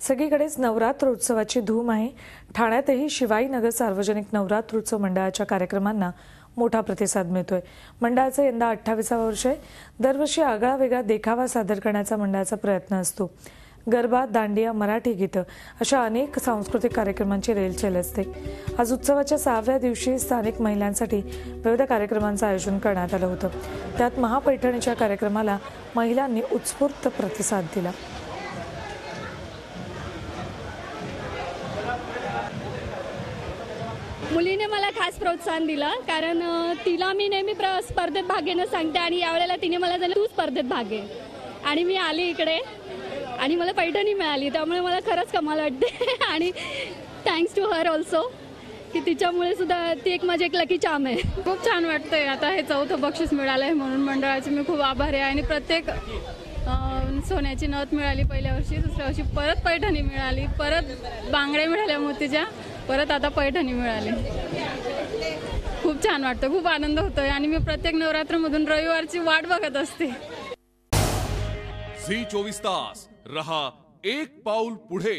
सगळीकडेच नवरात्र उत्सवाची धूम आहे। ठाण्यातही शिवाईनगर सार्वजनिक नवरात्रोत्सव मंडळाच्या कार्यक्रमांना मोठा प्रतिसाद मिळतोय। मंडळाचं यंदा 28वे वर्ष आहे। दरवर्षी आगळा वेगळा देखावा सादर करण्याचा मंडळाचा प्रयत्न असतो। गरबा, दांडिया, मराठी गीतं अशा अनेक सांस्कृतिक कार्यक्रमांची रेलचेल असते। आज उत्सवाच्या 6व्या दिवशी स्थानिक महिलांसाठी विविध कार्यक्रमांचं आयोजन करण्यात आलं होतं। त्यात महापैठणीच्या कार्यक्रमाला महिलांनी उत्स्फूर्त प्रतिसाद दिला। मुलीने मला खास प्रोत्साहन दिलं, कारण तिला मी नेहमी स्पर्धेत भाग घेणं सांगते आणि यावेळेला तिने मला झालं तू स्पर्धेत भाग घे आणि मी आली इकडे आणि मला पैठणी मिळाली, त्यामुळे मला खरंच कमाल वाटते आणि थँक्स टू हर ऑल्सो की तिच्यामुळे सुद्धा ती एक माझी एक लकी चार्म आहे। खूप छान वाटतंय। आता हे 4थं बक्षीस मिळालं आहे म्हणून मंडळाचे मी खूप आभारी आहे आणि प्रत्येक सोन्याची नथ मिळाली पहिल्या वर्षी, दुसऱ्या वर्षी परत पैठणी मिळाली, परत बांगड्या मिळाल्या मोतीच्या, परत आता पैठणी मिळाली। खूप छान वाटतं, खूप आनंद होतोय आणि मी प्रत्येक नवरात्रमधून रविवारची वाट बघत असते। झी 24 तास रहा एक पाऊल पुढे।